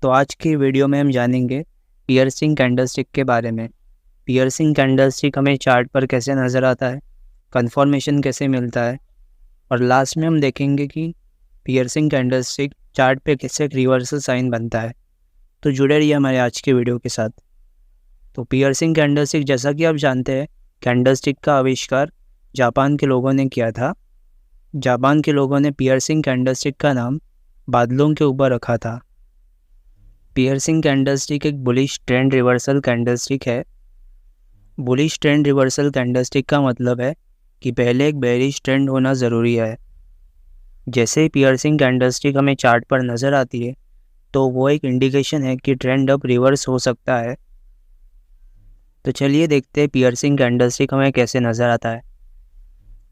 तो आज की वीडियो में हम जानेंगे पियर्सिंग कैंडलस्टिक के बारे में। पियर्सिंग कैंडलस्टिक हमें चार्ट पर कैसे नज़र आता है, कन्फर्मेशन कैसे मिलता है, और लास्ट में हम देखेंगे कि पियर्सिंग कैंडलस्टिक चार्ट पे कैसे एक रिवर्सल साइन बनता है। तो जुड़े रहिए हमारे आज के वीडियो के साथ। तो पियर्सिंग कैंडलस्टिक, जैसा कि आप जानते हैं, कैंडलस्टिक का आविष्कार जापान के लोगों ने किया था। जापान के लोगों ने पियर्सिंग कैंडलस्टिक का नाम बादलों के ऊपर रखा था। पियर्सिंग कैंडलस्टिक एक बुलिश ट्रेंड रिवर्सल कैंडलस्टिक है। बुलिश ट्रेंड रिवर्सल कैंडलस्टिक का मतलब है कि पहले एक बेरिश ट्रेंड होना ज़रूरी है। जैसे ही पियर्सिंग कैंडलस्टिक हमें चार्ट पर नज़र आती है तो वो एक इंडिकेशन है कि ट्रेंड अब रिवर्स हो सकता है। तो चलिए देखते हैं पियर्सिंग कैंडलस्टिक हमें कैसे नज़र आता है।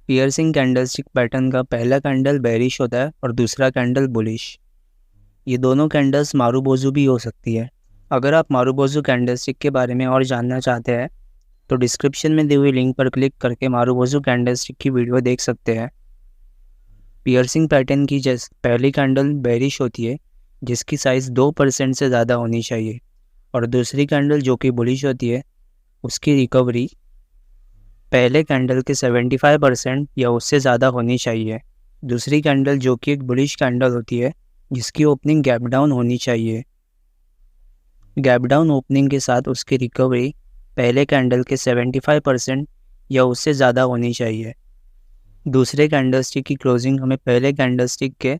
पियर्सिंग कैंडलस्टिक पैटर्न का पहला कैंडल बेरिश होता है और दूसरा कैंडल बुलिश। ये दोनों कैंडल्स मारुबोज़ू भी हो सकती है। अगर आप मारुबोज़ू कैंडलस्टिक के बारे में और जानना चाहते हैं तो डिस्क्रिप्शन में दी हुई लिंक पर क्लिक करके मारुबोज़ू कैंडलस्टिक की वीडियो देख सकते हैं। पियर्सिंग पैटर्न की पहली कैंडल बेरिश होती है जिसकी साइज़ 2% से ज़्यादा होनी चाहिए, और दूसरी कैंडल जो कि बुलिश होती है उसकी रिकवरी पहले कैंडल के 75% या उससे ज़्यादा होनी चाहिए। दूसरी कैंडल जो कि एक बुलिश कैंडल होती है जिसकी ओपनिंग गैप डाउन होनी चाहिए। गैप डाउन ओपनिंग के साथ उसकी रिकवरी पहले कैंडल के 75% या उससे ज़्यादा होनी चाहिए। दूसरे कैंडलस्टिक की क्लोजिंग हमें पहले कैंडलस्टिक के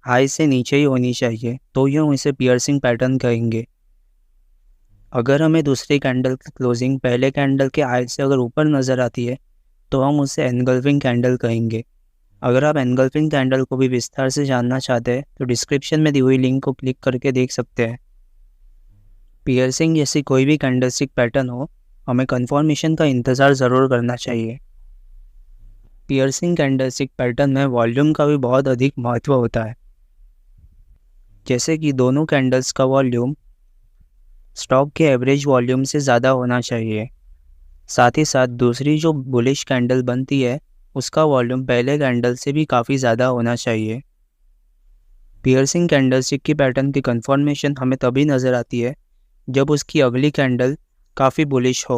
हाई से नीचे ही होनी चाहिए, तो ही हम इसे पियर्सिंग पैटर्न कहेंगे। अगर हमें दूसरी कैंडल की क्लोजिंग पहले कैंडल के हाई से अगर ऊपर नज़र आती है तो हम उसे एनगल्फिंग कैंडल कहेंगे। अगर आप एनगल्फिंग कैंडल को भी विस्तार से जानना चाहते हैं तो डिस्क्रिप्शन में दी हुई लिंक को क्लिक करके देख सकते हैं। पियर्सिंग जैसी कोई भी कैंडलस्टिक पैटर्न हो, हमें कंफर्मेशन का इंतज़ार ज़रूर करना चाहिए। पियर्सिंग कैंडलस्टिक पैटर्न में वॉल्यूम का भी बहुत अधिक महत्व होता है। जैसे कि दोनों कैंडल्स का वॉल्यूम स्टॉक के एवरेज वॉल्यूम से ज़्यादा होना चाहिए। साथ ही साथ दूसरी जो बुलिश कैंडल बनती है उसका वॉल्यूम पहले कैंडल से भी काफ़ी ज़्यादा होना चाहिए। पियर्सिंग कैंडलस्टिक की पैटर्न की कंफर्मेशन हमें तभी नज़र आती है जब उसकी अगली कैंडल काफ़ी बुलिश हो।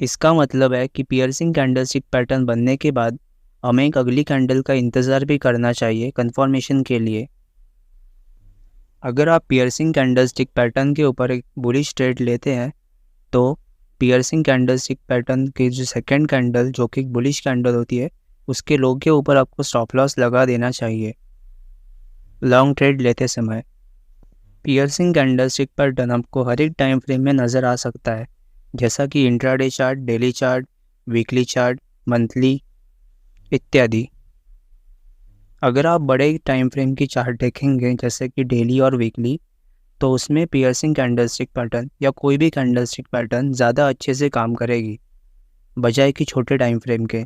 इसका मतलब है कि पियर्सिंग कैंडलस्टिक पैटर्न बनने के बाद हमें एक अगली कैंडल का इंतज़ार भी करना चाहिए कंफर्मेशन के लिए। अगर आप पियर्सिंग कैंडलस्टिक पैटर्न के ऊपर एक बुलिश ट्रेड लेते हैं तो पियर्सिंग कैंडलस्टिक पैटर्न की जो सेकंड कैंडल जो कि बुलिश कैंडल होती है उसके लो के ऊपर आपको स्टॉप लॉस लगा देना चाहिए लॉन्ग ट्रेड लेते समय। पियर्सिंग कैंडलस्टिक पैटर्न आपको हर एक टाइम फ्रेम में नज़र आ सकता है, जैसा कि intraday chart, daily chart, weekly chart, monthly इत्यादि। अगर आप बड़े टाइम फ्रेम की चार्ट देखेंगे जैसे कि डेली और वीकली, तो उसमें पियर्सिंग कैंडलस्टिक पैटर्न या कोई भी कैंडलस्टिक पैटर्न ज़्यादा अच्छे से काम करेगी बजाय कि छोटे टाइम फ्रेम के।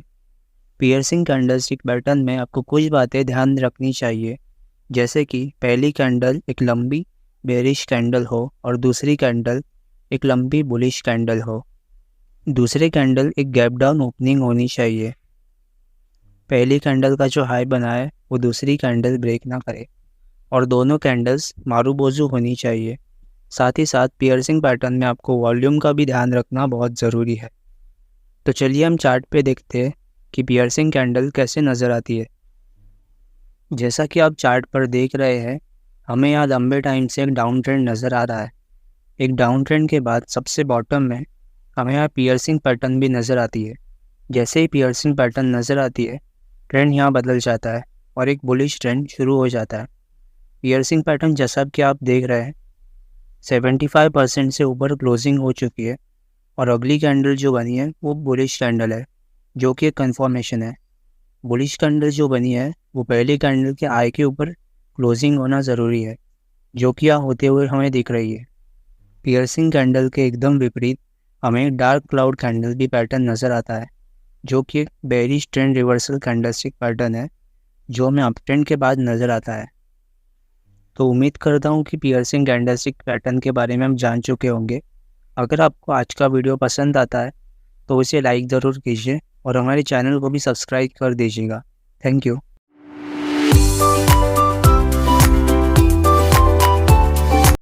पियर्सिंग कैंडलस्टिक पैटर्न में आपको कुछ बातें ध्यान रखनी चाहिए, जैसे कि पहली कैंडल एक लंबी बेरिश कैंडल हो और दूसरी कैंडल एक लंबी बुलिश कैंडल हो। दूसरे कैंडल एक गैप डाउन ओपनिंग होनी चाहिए। पहली कैंडल का जो हाई बना है वो दूसरी कैंडल ब्रेक ना करे, और दोनों कैंडल्स मारुबोज़ू होनी चाहिए। साथ ही साथ पियर्सिंग पैटर्न में आपको वॉल्यूम का भी ध्यान रखना बहुत ज़रूरी है। तो चलिए हम चार्ट पे देखते हैं कि पियर्सिंग कैंडल कैसे नज़र आती है। जैसा कि आप चार्ट पर देख रहे हैं, हमें यहाँ लंबे टाइम से एक डाउन ट्रेंड नज़र आ रहा है। एक डाउन ट्रेंड के बाद सबसे बॉटम में हमें यहाँ पियर्सिंग पैटर्न भी नज़र आती है। जैसे ही पियर्सिंग पैटर्न नज़र आती है, ट्रेंड यहाँ बदल जाता है और एक बुलिश ट्रेंड शुरू हो जाता है। पियर्सिंग पैटर्न जैसा कि आप देख रहे हैं 75% से ऊपर क्लोजिंग हो चुकी है, और अगली कैंडल जो बनी है वो बुलिश कैंडल है जो कि एक कन्फर्मेशन है। बुलिश कैंडल जो बनी है वो पहली कैंडल के आई के ऊपर क्लोजिंग होना ज़रूरी है, जो कि यहाँ होते हुए हमें दिख रही है। पियर्सिंग कैंडल के एकदम विपरीत हमें डार्क क्लाउड कैंडल भी पैटर्न नज़र आता है, जो कि एक bearish trend reversal candlestick pattern है जो हमें अप ट्रेंड के बाद नज़र आता है। तो उम्मीद करता हूँ कि पियर्सिंग कैंडलस्टिक पैटर्न के बारे में हम जान चुके होंगे। अगर आपको आज का वीडियो पसंद आता है तो इसे लाइक ज़रूर कीजिए और हमारे चैनल को भी सब्सक्राइब कर दीजिएगा। Thank you.